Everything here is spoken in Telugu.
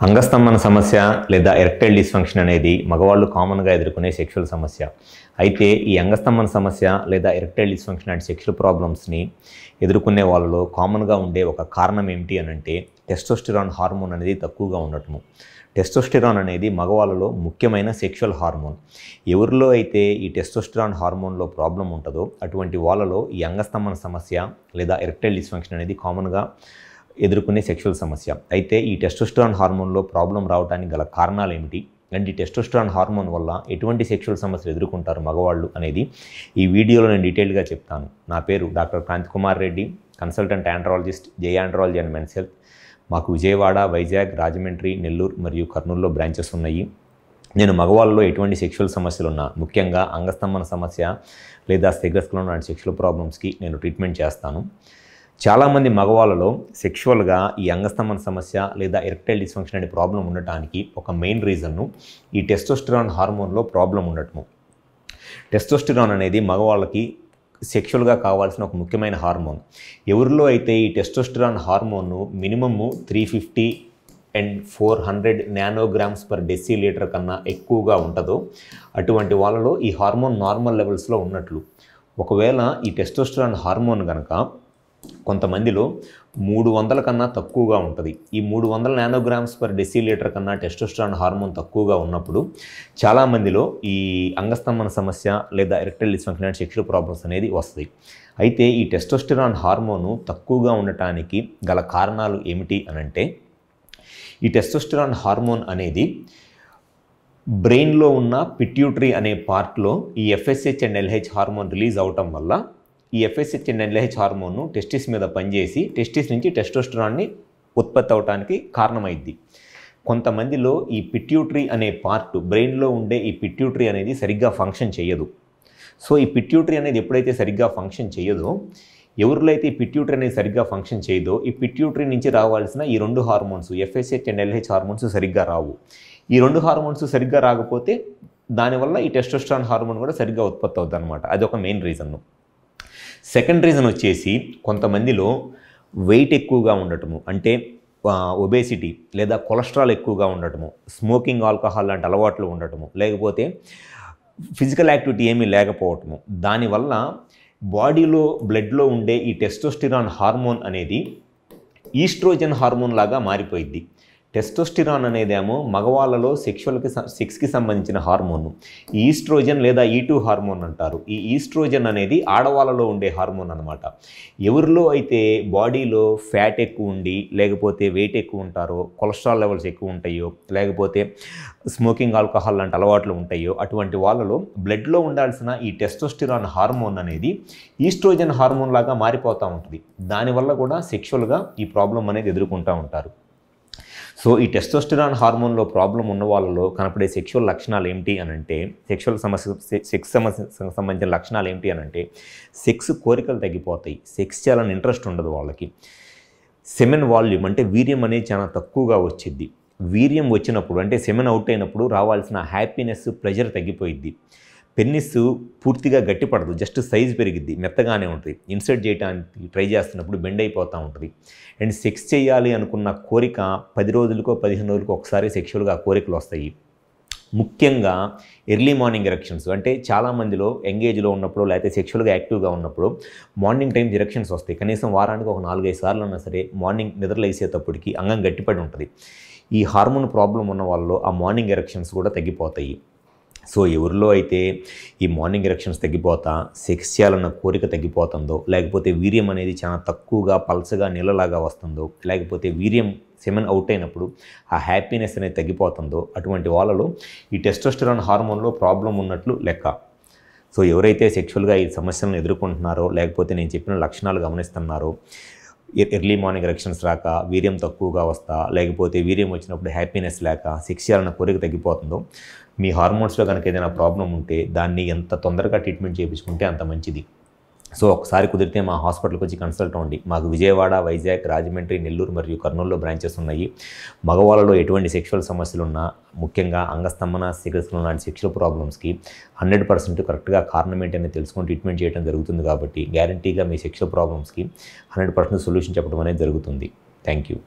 అంగస్తంభన సమస్య లేదా ఎరెక్టైల్ డిస్ఫంక్షన్ అనేది మగవాళ్ళు కామన్గా ఎదుర్కొనే సెక్షువల్ సమస్య. అయితే ఈ అంగస్తంభన సమస్య లేదా ఎరెక్టైల్ డిస్ఫంక్షన్ అండ్ సెక్షువల్ ప్రాబ్లమ్స్ని ఎదుర్కొనే వాళ్ళలో కామన్గా ఉండే ఒక కారణం ఏమిటి అని అంటే టెస్టోస్టెరాన్ హార్మోన్ అనేది తక్కువగా ఉండటము. టెస్టోస్టెరాన్ అనేది మగవాళ్ళలో ముఖ్యమైన సెక్షువల్ హార్మోన్. ఎవరిలో అయితే ఈ టెస్టోస్టెరాన్ హార్మోన్లో ప్రాబ్లం ఉంటుందో అటువంటి వాళ్ళలో ఈ అంగస్తంభన సమస్య లేదా ఎరెక్టైల్ డిస్ఫంక్షన్ అనేది కామన్గా ఎదుర్కొనే సెక్షువల్ సమస్య. అయితే ఈ టెస్టోస్టెరాన్ హార్మోన్లో ప్రాబ్లం రావడానికి గల కారణాలు ఏమిటి అండ్ ఈ టెస్టోస్టెరాన్ హార్మోన్ వల్ల ఎటువంటి సెక్షువల్ సమస్యలు ఎదుర్కొంటారు మగవాళ్ళు అనేది ఈ వీడియోలో నేను డీటెయిల్గా చెప్తాను. నా పేరు doctor Kranthi Kumar Reddy, consultant andrologist, J andrology and men's health. మాకు విజయవాడ, వైజాగ్, రాజమండ్రి, నెల్లూరు మరియు కర్నూలులో బ్రాంచెస్ ఉన్నాయి. నేను మగవాళ్ళలో ఎటువంటి సెక్షువల్ సమస్యలు ఉన్నా, ముఖ్యంగా అంగస్తంభన సమస్య లేదా సెగ్రస్క్లోన్ అండ్ సెక్షువల్ ప్రాబ్లమ్స్కి నేను ట్రీట్మెంట్ చేస్తాను. చాలామంది మగవాళ్ళలో సెక్షువల్గా ఈ అంగస్తంభన సమస్య లేదా ఎరెక్టైల్ డిస్ఫంక్షన్ అనే ప్రాబ్లం ఉండటానికి ఒక మెయిన్ రీజన్ను ఈ టెస్టోస్టెరాన్ హార్మోన్లో ప్రాబ్లం ఉండటము. టెస్టోస్టెరాన్ అనేది మగవాళ్ళకి సెక్షువల్గా కావాల్సిన ఒక ముఖ్యమైన హార్మోన్. ఎవరిలో అయితే ఈ టెస్టోస్టెరాన్ హార్మోన్ను minimum 350 and 400 nanograms per decilitre కన్నా ఎక్కువగా ఉంటుందో అటువంటి వాళ్ళలో ఈ హార్మోన్ నార్మల్ లెవెల్స్లో ఉన్నట్లు. ఒకవేళ ఈ టెస్టోస్టెరాన్ హార్మోన్ కనుక కొంతమందిలో 300 కన్నా తక్కువగా ఉంటుంది, ఈ 300 నానోగ్రామ్స్ పర్ డెసిలీటర్ కన్నా టెస్టోస్టెరాన్ హార్మోన్ తక్కువగా ఉన్నప్పుడు చాలామందిలో ఈ అంగస్తంభన సమస్య లేదా erectile dysfunction and sexual problems అనేది వస్తాయి. అయితే ఈ టెస్టోస్టెరాన్ హార్మోను తక్కువగా ఉండటానికి గల కారణాలు ఏమిటి అనంటే ఈ టెస్టోస్టెరాన్ హార్మోన్ అనేది బ్రెయిన్లో ఉన్న పిట్యూటరీ అనే పార్ట్లో ఈ FSH and LH hormone release అవటం వల్ల ఈ ఎఫ్ఎస్హెచ్ అండ్ ఎల్హెచ్ హార్మోన్ను టెస్టిస్ మీద పనిచేసి టెస్టిస్ నుంచి టెస్టోస్టెరాన్ని ఉత్పత్తి అవడానికి కారణమైద్ది. కొంతమందిలో ఈ పిట్యూటరీ అనే పార్ట్, బ్రెయిన్లో ఉండే ఈ పిట్యూటరీ అనేది సరిగ్గా ఫంక్షన్ చేయదు. సో ఈ పిట్యూటరీ అనేది ఎప్పుడైతే సరిగ్గా ఫంక్షన్ చేయదో, ఎవరిలో అయితే ఈ పిట్యూటరీ అనేది సరిగ్గా ఫంక్షన్ చేయదో ఈ పిట్యూటరీ నుంచి రావాల్సిన ఈ 2 hormones FSH and LH hormones సరిగ్గా రావు. ఈ 2 హార్మోన్స్ సరిగ్గా రాకపోతే దానివల్ల ఈ టెస్టోస్టెరాన్ హార్మోన్ కూడా సరిగ్గా ఉత్పత్తి అవుతుంది అనమాట. అది ఒక మెయిన్ రీజన్. సెకండ్ రీజన్ వచ్చేసి కొంతమందిలో వెయిట్ ఎక్కువగా ఉండటము, అంటే ఒబేసిటీ లేదా కొలెస్ట్రాల్ ఎక్కువగా ఉండటము, స్మోకింగ్, ఆల్కహాల్ లాంటి అలవాట్లు ఉండటము, లేకపోతే ఫిజికల్ యాక్టివిటీ ఏమీ లేకపోవటము. దానివల్ల బాడీలో బ్లడ్లో ఉండే ఈ టెస్టోస్టెరాన్ హార్మోన్ అనేది ఈస్ట్రోజన్ హార్మోన్ లాగా మారిపోయింది. టెస్టోస్టెరాన్ అనేదేమో మగవాళ్ళలో సెక్స్కి సంబంధించిన హార్మోన్. ఈ ఈస్ట్రోజన్ లేదా E2 హార్మోన్ అంటారు. ఈ ఈస్ట్రోజన్ అనేది ఆడవాళ్ళలో ఉండే హార్మోన్ అనమాట. ఎవరిలో అయితే బాడీలో ఫ్యాట్ ఎక్కువ ఉండి, లేకపోతే వెయిట్ ఎక్కువ ఉంటారో, కొలెస్ట్రాల్ లెవెల్స్ ఎక్కువ ఉంటాయో, లేకపోతే స్మోకింగ్, ఆల్కహాల్ లాంటి అలవాట్లు ఉంటాయో అటువంటి వాళ్ళలో బ్లడ్లో ఉండాల్సిన ఈ టెస్టోస్టెరాన్ హార్మోన్ అనేది ఈస్ట్రోజన్ హార్మోన్ లాగా మారిపోతూ ఉంటుంది. దానివల్ల కూడా సెక్షువల్గా ఈ ప్రాబ్లం అనేది ఎదుర్కొంటూ ఉంటారు. సో ఈ టెస్టోస్టెరాన్ హార్మోన్లో ప్రాబ్లం ఉన్న వాళ్ళలో కనపడే సెక్షువల్ లక్షణాలు ఏమిటి అనంటే, సెక్స్ సమస్యకు సంబంధించిన లక్షణాలు ఏమిటి అనంటే సెక్స్ కోరికలు తగ్గిపోతాయి, సెక్స్ చేయాలని ఇంట్రెస్ట్ ఉండదు వాళ్ళకి. సెమెన్ వాల్యూమ్ అంటే వీర్యం అనేది చాలా తక్కువగా వచ్చిద్ది. వీర్యం వచ్చినప్పుడు అంటే సెమెన్ అవుట్ అయినప్పుడు రావాల్సిన హ్యాపీనెస్, ప్లెజర్ తగ్గిపోయిద్ది. పెన్నిస్ పూర్తిగా గట్టిపడదు, జస్ట్ సైజ్ పెరిగిద్ది, మెత్తగానే ఉంటుంది. ఇన్సర్ట్ చేయడానికి ట్రై చేస్తున్నప్పుడు బెండ్ అయిపోతూ ఉంటుంది. అండ్ సెక్స్ చేయాలి అనుకున్న కోరిక 10 రోజులకో 15 రోజులకో ఒకసారి సెక్షువల్గా కోరికలు వస్తాయి. ముఖ్యంగా ఎర్లీ మార్నింగ్ ఎరెక్షన్స్, అంటే చాలామందిలో ఎంగేజ్లో ఉన్నప్పుడు లేకపోతే సెక్షువల్గా యాక్టివ్గా ఉన్నప్పుడు మార్నింగ్ టైం ఎరెక్షన్స్ వస్తాయి. కనీసం వారానికి ఒక 4-5 సార్లు అన్నా సరే మార్నింగ్ నిద్రలేసేటప్పటికి అంగం గట్టిపడి ఉంటుంది. ఈ హార్మోన్ ప్రాబ్లం ఉన్న వాళ్ళలో ఆ మార్నింగ్ ఎరెక్షన్స్ కూడా తగ్గిపోతాయి. సో ఎవరిలో అయితే ఈ మార్నింగ్ ఎరెక్షన్స్ తగ్గిపోతా సెక్స్ చేయాలన్న కోరిక తగ్గిపోతుందో, లేకపోతే వీర్యం అనేది చాలా తక్కువగా పల్చగా నీళ్ళలాగా వస్తుందో, లేకపోతే వీర్యం సెమెన్ అవుట్ అయినప్పుడు ఆ హ్యాపీనెస్ అనేది తగ్గిపోతుందో అటువంటి వాళ్ళలో ఈ టెస్టోస్టెరాన్ హార్మోన్లో ప్రాబ్లం ఉన్నట్లు లెక్క. సో ఎవరైతే సెక్షువల్గా ఈ సమస్యలను ఎదుర్కొంటున్నారో, లేకపోతే నేను చెప్పిన లక్షణాలు గమనిస్తున్నారో, ఎర్లీ మార్నింగ్ ఎరెక్షన్స్ రాక, వీర్యం తక్కువగా వస్తా, లేకపోతే వీర్యం వచ్చినప్పుడు హ్యాపీనెస్ లేక సెక్స్ చేయాలన్న కోరిక తగ్గిపోతుందో, మీ హార్మోన్స్లో కనుక ఏదైనా ప్రాబ్లం ఉంటే దాన్ని ఎంత తొందరగా ట్రీట్మెంట్ చేయించుకుంటే అంత మంచిది. సో ఒకసారి కుదిరితే మా హాస్పిటల్కి వచ్చి కన్సల్ట్ అవ్వండి. మాకు విజయవాడ, వైజాగ్, రాజమండ్రి, నెల్లూరు మరియు కర్నూలులో బ్రాంచెస్ ఉన్నాయి. మగవాళ్ళలో ఎటువంటి సెక్షువల్ సమస్యలు ఉన్నా, ముఖ్యంగా అంగస్తంభన, సెగ్రస్క్లోన్ లాంటి సెక్షువల్ ప్రాబ్లమ్స్కి 100% కరెక్ట్గా కారణం ఏంటనేది తెలుసుకొని ట్రీట్మెంట్ చేయడం జరుగుతుంది. కాబట్టి గ్యారంటీగా మీ సెక్షువల్ ప్రాబ్లమ్స్కి 100% సొల్యూషన్ చెప్పడం అనేది జరుగుతుంది. Thank you.